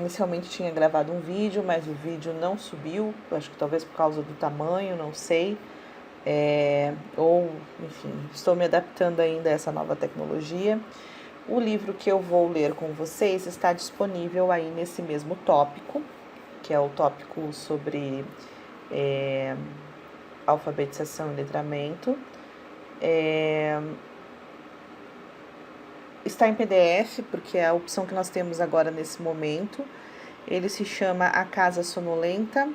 inicialmente tinha gravado um vídeo, mas o vídeo não subiu, acho que talvez por causa do tamanho, não sei. Enfim, estou me adaptando ainda a essa nova tecnologia. O livro que eu vou ler com vocês está disponível aí nesse mesmo tópico, que é o tópico sobre alfabetização e letramento. Está em PDF, porque é a opção que nós temos agora nesse momento. Ele se chama A Casa Sonolenta,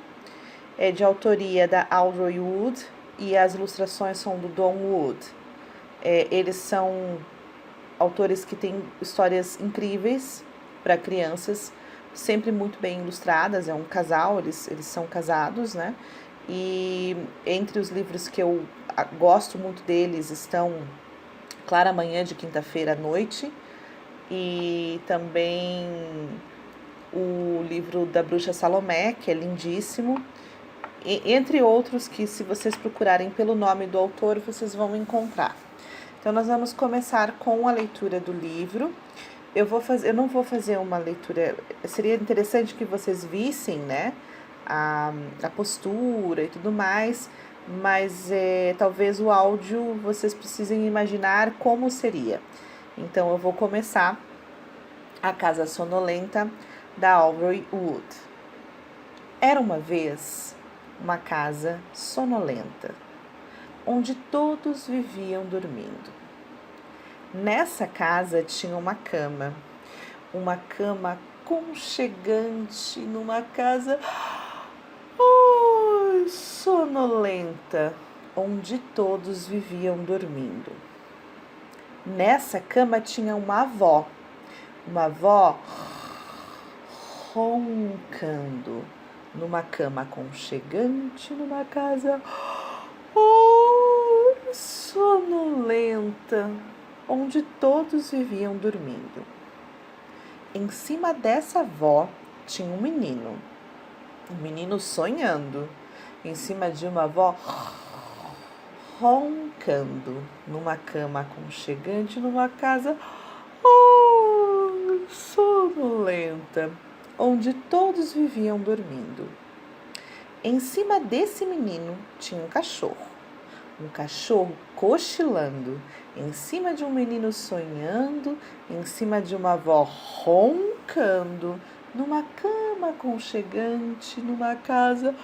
é de autoria da Audrey Wood e as ilustrações são do Don Wood. Eles são autores que têm histórias incríveis para crianças, sempre muito bem ilustradas. É um casal, eles são casados, né? E entre os livros que eu gosto muito deles estão Clara Manhã de Quinta-feira à Noite e também o livro da Bruxa Salomé, que é lindíssimo, e, entre outros que, se vocês procurarem pelo nome do autor, vocês vão encontrar. Então, nós vamos começar com a leitura do livro. Eu não vou fazer uma leitura, seria interessante que vocês vissem, né, a postura e tudo mais, mas talvez o áudio vocês precisem imaginar como seria. Então, eu vou começar A Casa Sonolenta, da Audrey Wood. Era uma vez uma casa sonolenta, onde todos viviam dormindo. Nessa casa tinha uma cama aconchegante, numa casa sonolenta, onde todos viviam dormindo. Nessa cama tinha uma avó roncando, numa cama aconchegante, numa casa sonolenta, onde todos viviam dormindo. Em cima dessa avó tinha um menino sonhando, em cima de uma avó roncando, numa cama aconchegante, numa casa sonolenta, onde todos viviam dormindo. Em cima desse menino tinha um cachorro cochilando, em cima de um menino sonhando, em cima de uma avó roncando, numa cama aconchegante, numa casa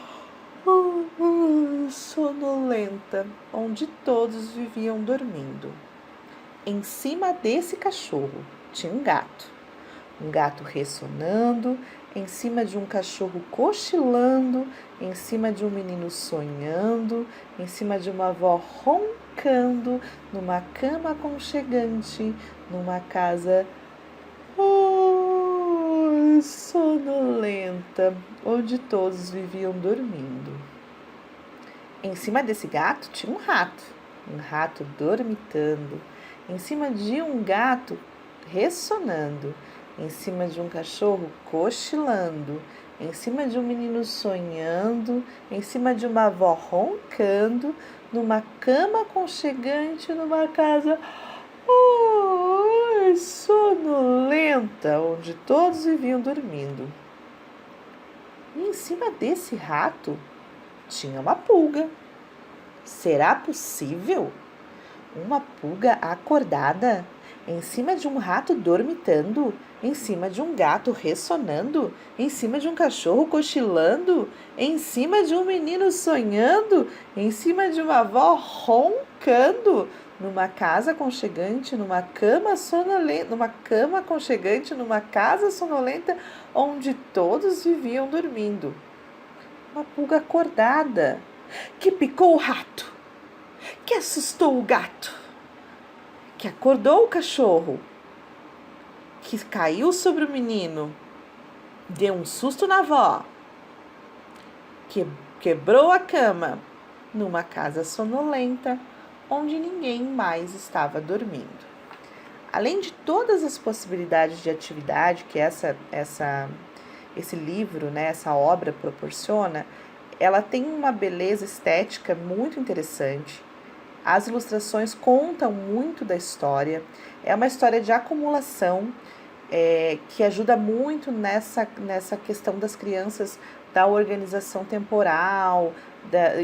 sonolenta, onde todos viviam dormindo. Em cima desse cachorro tinha um gato ressonando, em cima de um cachorro cochilando, em cima de um menino sonhando, em cima de uma avó roncando, numa cama aconchegante, numa casa sonolenta, onde todos viviam dormindo. Em cima desse gato tinha um rato dormitando, em cima de um gato ressonando, em cima de um cachorro cochilando, em cima de um menino sonhando, em cima de uma avó roncando, numa cama aconchegante, numa casa sonolenta, onde todos viviam dormindo. E em cima desse rato tinha uma pulga. Será possível? Uma pulga acordada em cima de um rato dormitando, em cima de um gato ressonando, em cima de um cachorro cochilando, em cima de um menino sonhando, em cima de uma avó roncando, numa casa aconchegante, numa cama sonolenta, numa cama aconchegante, numa casa sonolenta, onde todos viviam dormindo. Uma pulga acordada, que picou o rato, que assustou o gato, que acordou o cachorro, que caiu sobre o menino, deu um susto na avó, que quebrou a cama, numa casa sonolenta, onde ninguém mais estava dormindo. Além de todas as possibilidades de atividade que esse livro, né, essa obra proporciona, ela tem uma beleza estética muito interessante. As ilustrações contam muito da história. É uma história de acumulação que ajuda muito nessa questão das crianças, da organização temporal,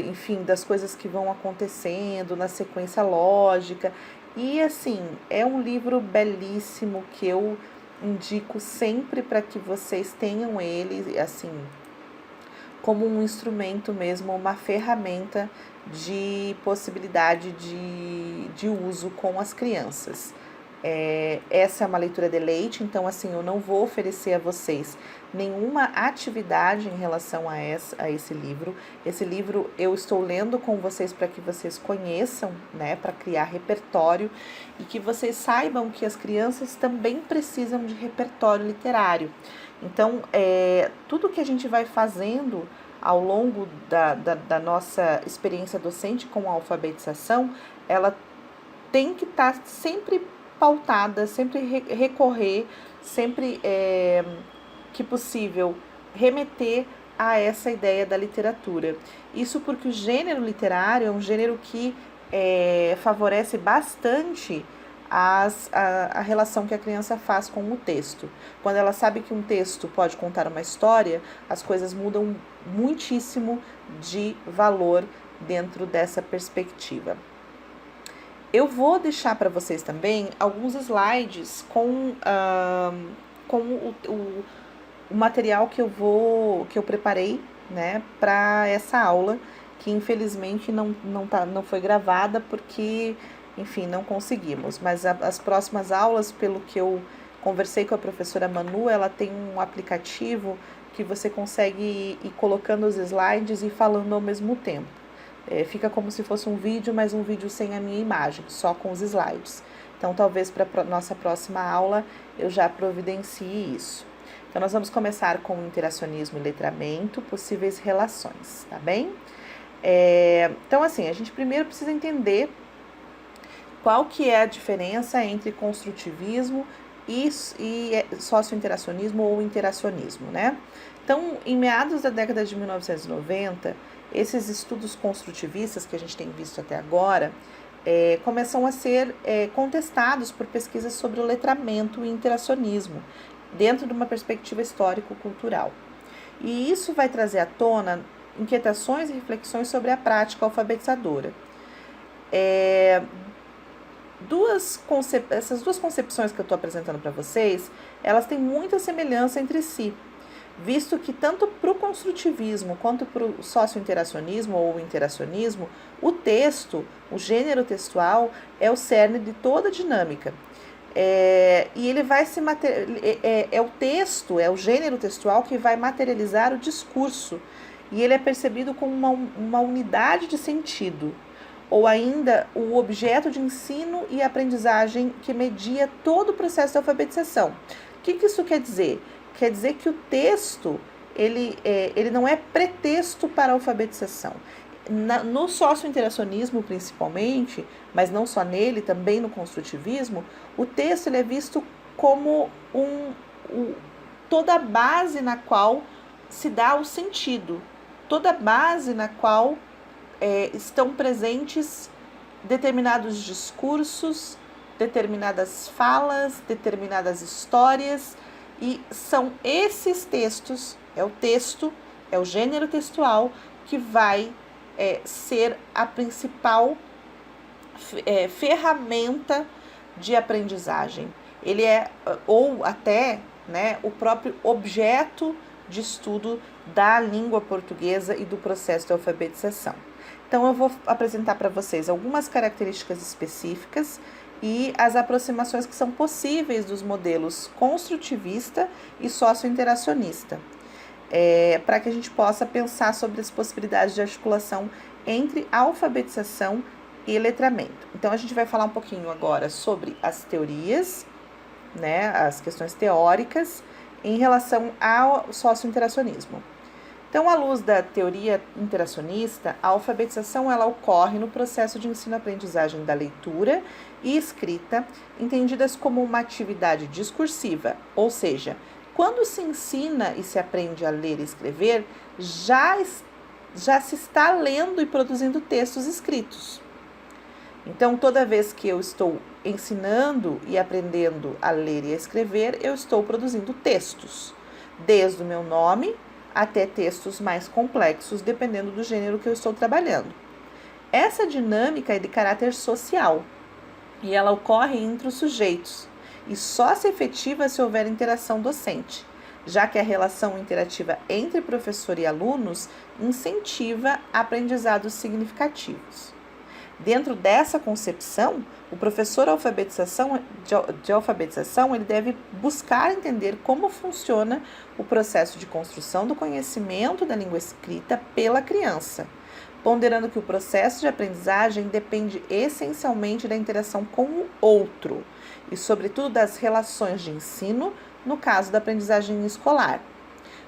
enfim, das coisas que vão acontecendo, na sequência lógica. E assim, é um livro belíssimo que eu indico sempre para que vocês tenham ele, assim, como um instrumento mesmo, uma ferramenta de possibilidade de uso com as crianças. Essa é uma leitura de leite, então assim, eu não vou oferecer a vocês nenhuma atividade em relação a esse livro. Esse livro eu estou lendo com vocês para que vocês conheçam, né, para criar repertório e que vocês saibam que as crianças também precisam de repertório literário. Então, tudo que a gente vai fazendo ao longo da nossa experiência docente com a alfabetização, ela tem que estar sempre pautada, sempre recorrer, sempre que possível, remeter a essa ideia da literatura. Isso porque o gênero literário é um gênero que favorece bastante a relação que a criança faz com o texto. Quando ela sabe que um texto pode contar uma história, as coisas mudam muitíssimo de valor dentro dessa perspectiva. Eu vou deixar para vocês também alguns slides com o material que eu preparei, né, para essa aula, que infelizmente não foi gravada porque, enfim, não conseguimos. Mas as próximas aulas, pelo que eu conversei com a professora Manu, ela tem um aplicativo que você consegue ir colocando os slides e falando ao mesmo tempo. Fica como se fosse um vídeo, mas um vídeo sem a minha imagem, só com os slides. Então, talvez para a nossa próxima aula eu já providencie isso. Então, nós vamos começar com interacionismo e letramento, possíveis relações, tá bem? Então, assim, a gente primeiro precisa entender qual que é a diferença entre construtivismo e socio-interacionismo ou interacionismo, né? Então, em meados da década de 1990, esses estudos construtivistas que a gente tem visto até agora começam a ser contestados por pesquisas sobre o letramento e interacionismo, dentro de uma perspectiva histórico-cultural. E isso vai trazer à tona inquietações e reflexões sobre a prática alfabetizadora. Essas duas concepções que eu estou apresentando para vocês, elas têm muita semelhança entre si, visto que tanto para o construtivismo quanto para o socio-interacionismo ou interacionismo, o texto, o gênero textual, é o cerne de toda a dinâmica. E ele vai o texto, é o gênero textual que vai materializar o discurso, e ele é percebido como uma unidade de sentido, ou ainda o objeto de ensino e aprendizagem que media todo o processo de alfabetização. O que isso quer dizer? Quer dizer que o texto, ele não é pretexto para a alfabetização. No socio-interacionismo, principalmente, mas não só nele, também no construtivismo, o texto ele é visto como toda a base na qual se dá o sentido, toda a base na qual estão presentes determinados discursos, determinadas falas, determinadas histórias, e são esses textos, o texto, é o gênero textual que vai ser a principal ferramenta de aprendizagem. Ele ou até, né, o próprio objeto de estudo da língua portuguesa e do processo de alfabetização. Então, eu vou apresentar para vocês algumas características específicas e as aproximações que são possíveis dos modelos construtivista e socio-interacionista, para que a gente possa pensar sobre as possibilidades de articulação entre alfabetização e letramento. Então, a gente vai falar um pouquinho agora sobre as teorias, né, as questões teóricas em relação ao socio-interacionismo. Então, à luz da teoria interacionista, a alfabetização ela ocorre no processo de ensino-aprendizagem da leitura e escrita, entendidas como uma atividade discursiva, ou seja, quando se ensina e se aprende a ler e escrever, já se está lendo e produzindo textos escritos. Então, toda vez que eu estou ensinando e aprendendo a ler e a escrever, eu estou produzindo textos, desde o meu nome até textos mais complexos, dependendo do gênero que eu estou trabalhando. Essa dinâmica é de caráter social e ela ocorre entre os sujeitos e só se efetiva se houver interação docente, já que a relação interativa entre professor e alunos incentiva aprendizados significativos. Dentro dessa concepção, o professor de alfabetização ele deve buscar entender como funciona o processo de construção do conhecimento da língua escrita pela criança, ponderando que o processo de aprendizagem depende essencialmente da interação com o outro e, sobretudo, das relações de ensino, no caso da aprendizagem escolar.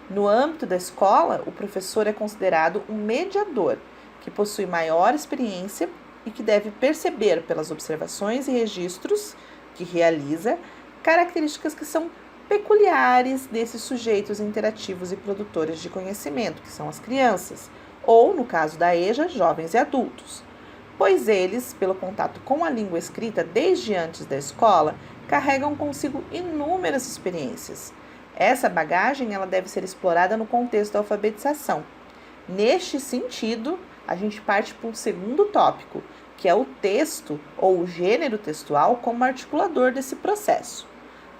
No âmbito da escola, o professor é considerado um mediador, que possui maior experiência e que deve perceber pelas observações e registros que realiza características que são peculiares desses sujeitos interativos e produtores de conhecimento, que são as crianças, ou, no caso da EJA, jovens e adultos, pois eles, pelo contato com a língua escrita desde antes da escola, carregam consigo inúmeras experiências. Essa bagagem ela deve ser explorada no contexto da alfabetização. Neste sentido, a gente parte para um segundo tópico, que é o texto ou o gênero textual como articulador desse processo.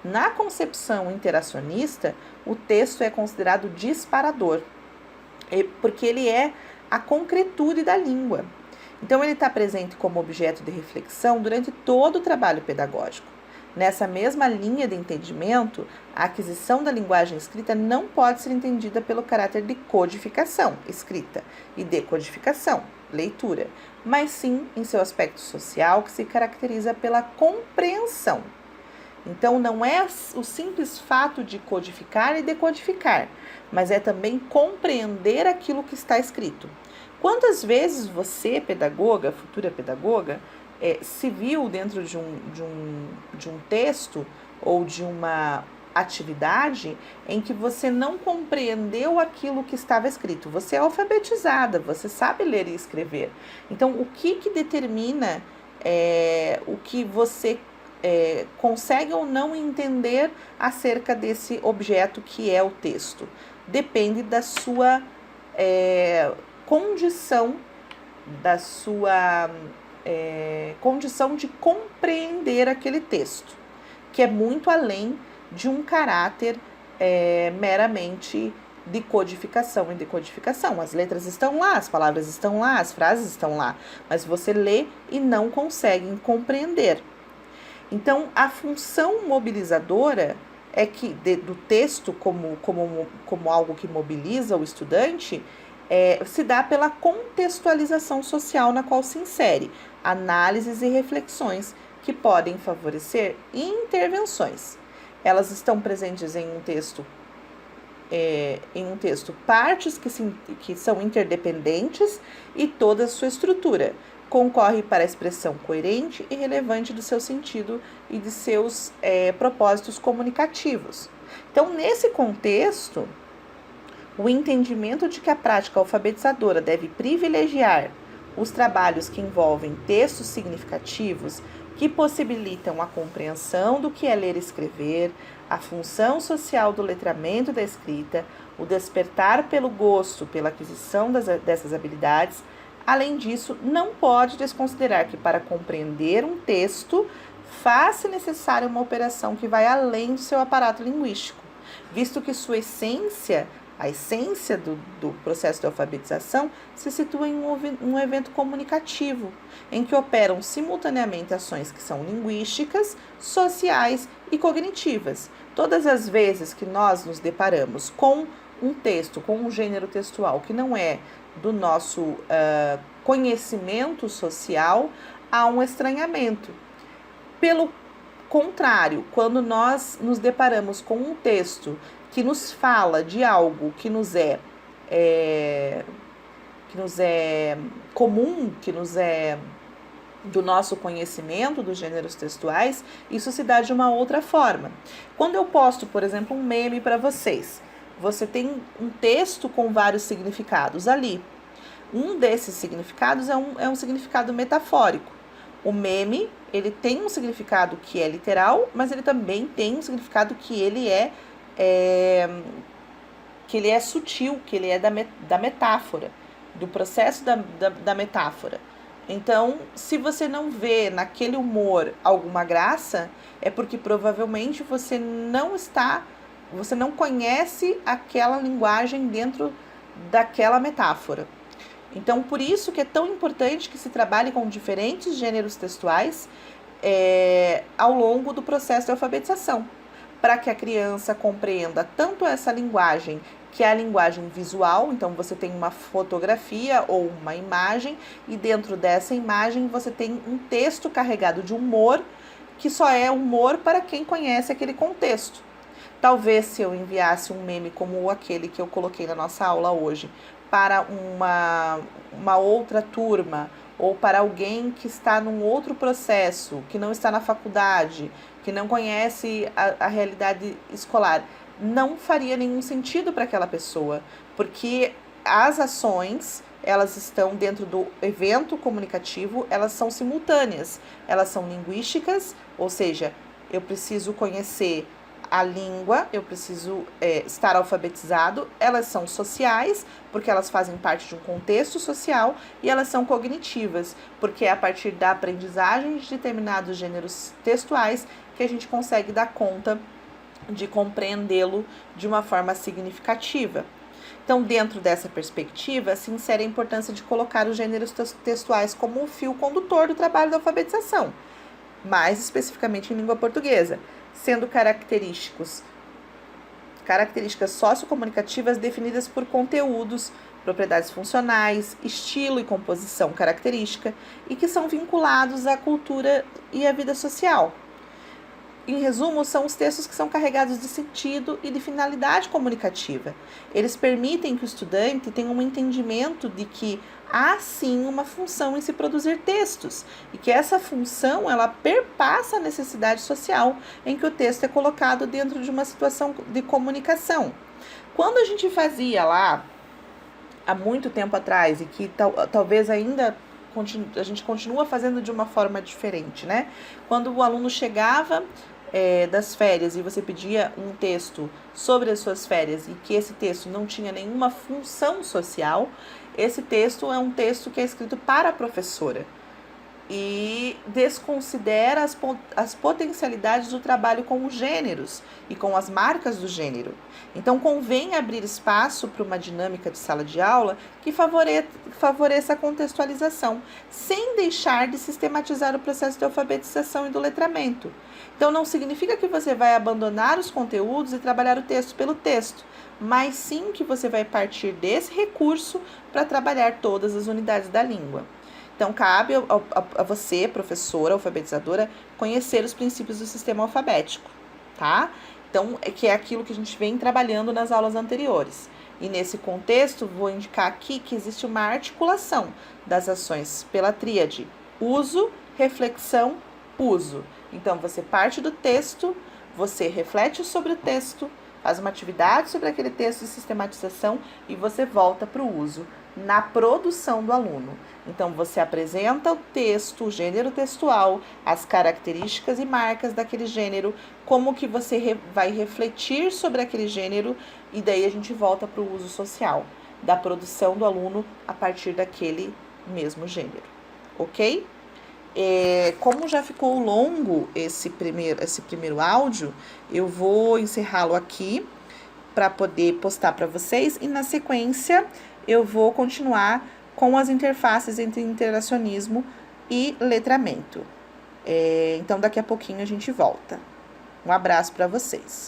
Na concepção interacionista, o texto é considerado disparador, porque ele é a concretude da língua. Então, ele está presente como objeto de reflexão durante todo o trabalho pedagógico. Nessa mesma linha de entendimento, a aquisição da linguagem escrita não pode ser entendida pelo caráter de codificação, escrita, e decodificação, leitura, mas sim em seu aspecto social, que se caracteriza pela compreensão. Então, não é o simples fato de codificar e decodificar, mas é também compreender aquilo que está escrito. Quantas vezes você, pedagoga, futura pedagoga, se viu dentro de um texto ou de uma atividade em que você não compreendeu aquilo que estava escrito? Você é alfabetizada, você sabe ler e escrever. Então, o que determina o que você consegue ou não entender acerca desse objeto que é o texto? Depende da sua condição, condição de compreender aquele texto, que é muito além de um caráter meramente de codificação e decodificação. As letras estão lá, as palavras estão lá, as frases estão lá, mas você lê e não consegue compreender. Então, a função mobilizadora é que do texto como algo que mobiliza o estudante se dá pela contextualização social na qual se insere, análises e reflexões que podem favorecer intervenções. Elas estão presentes em um texto, partes que são interdependentes e toda a sua estrutura concorre para a expressão coerente e relevante do seu sentido e de seus propósitos comunicativos. Então, nesse contexto, o entendimento de que a prática alfabetizadora deve privilegiar os trabalhos que envolvem textos significativos que possibilitam a compreensão do que é ler e escrever, a função social do letramento da escrita, o despertar pelo gosto pela aquisição dessas habilidades. Além disso, não pode desconsiderar que para compreender um texto faz-se necessária uma operação que vai além do seu aparato linguístico, visto que sua essência, a essência do processo de alfabetização, se situa em um evento comunicativo, em que operam simultaneamente ações que são linguísticas, sociais e cognitivas. Todas as vezes que nós nos deparamos com um texto, com um gênero textual que não é do nosso conhecimento social, há um estranhamento. Pelo contrário, quando nós nos deparamos com um texto que nos fala de algo que nos é comum, que nos é do nosso conhecimento dos gêneros textuais, isso se dá de uma outra forma. Quando eu posto, por exemplo, um meme para vocês, você tem um texto com vários significados ali. Um desses significados é um significado metafórico. O meme, ele tem um significado que é literal, mas ele também tem um significado que ele é sutil, que ele é da metáfora, do processo da metáfora. Então, se você não vê naquele humor alguma graça, é porque provavelmente você não conhece aquela linguagem dentro daquela metáfora. Então, por isso que é tão importante que se trabalhe com diferentes gêneros textuais ao longo do processo de alfabetização, para que a criança compreenda tanto essa linguagem, que é a linguagem visual, então você tem uma fotografia ou uma imagem, e dentro dessa imagem você tem um texto carregado de humor, que só é humor para quem conhece aquele contexto. Talvez se eu enviasse um meme como aquele que eu coloquei na nossa aula hoje, para uma outra turma, ou para alguém que está num outro processo, que não está na faculdade, que não conhece a realidade escolar, não faria nenhum sentido para aquela pessoa, porque as ações, elas estão dentro do evento comunicativo, elas são simultâneas, elas são linguísticas, ou seja, eu preciso conhecer a língua, eu preciso estar alfabetizado, elas são sociais, porque elas fazem parte de um contexto social, e elas são cognitivas, porque é a partir da aprendizagem de determinados gêneros textuais que a gente consegue dar conta de compreendê-lo de uma forma significativa. Então, dentro dessa perspectiva, se insere a importância de colocar os gêneros textuais como um fio condutor do trabalho da alfabetização, mais especificamente em língua portuguesa, sendo características sociocomunicativas definidas por conteúdos, propriedades funcionais, estilo e composição característica, e que são vinculados à cultura e à vida social. Em resumo, são os textos que são carregados de sentido e de finalidade comunicativa. Eles permitem que o estudante tenha um entendimento de que há sim uma função em se produzir textos, e que essa função ela perpassa a necessidade social em que o texto é colocado dentro de uma situação de comunicação. Quando a gente fazia lá, há muito tempo atrás, e que talvez ainda a gente continua fazendo de uma forma diferente, né? Quando o aluno chegava das férias e você pedia um texto sobre as suas férias e que esse texto não tinha nenhuma função social, esse texto é um texto que é escrito para a professora e desconsidera as potencialidades do trabalho com os gêneros e com as marcas do gênero. Então, convém abrir espaço para uma dinâmica de sala de aula que favoreça a contextualização, sem deixar de sistematizar o processo de alfabetização e do letramento. Então, não significa que você vai abandonar os conteúdos e trabalhar o texto pelo texto, mas sim que você vai partir desse recurso para trabalhar todas as unidades da língua. Então, cabe a você, professora, alfabetizadora, conhecer os princípios do sistema alfabético, tá? Então, que é aquilo que a gente vem trabalhando nas aulas anteriores. E nesse contexto, vou indicar aqui que existe uma articulação das ações pela tríade uso, reflexão, uso. Então, você parte do texto, você reflete sobre o texto, faz uma atividade sobre aquele texto de sistematização e você volta para o uso na produção do aluno. Então, você apresenta o texto, o gênero textual, as características e marcas daquele gênero, como que você vai refletir sobre aquele gênero, e daí a gente volta para o uso social, da produção do aluno a partir daquele mesmo gênero, ok? Como já ficou longo esse primeiro áudio, eu vou encerrá-lo aqui para poder postar para vocês, e na sequência eu vou continuar com as interfaces entre interacionismo e letramento. Então, daqui a pouquinho a gente volta. Um abraço para vocês.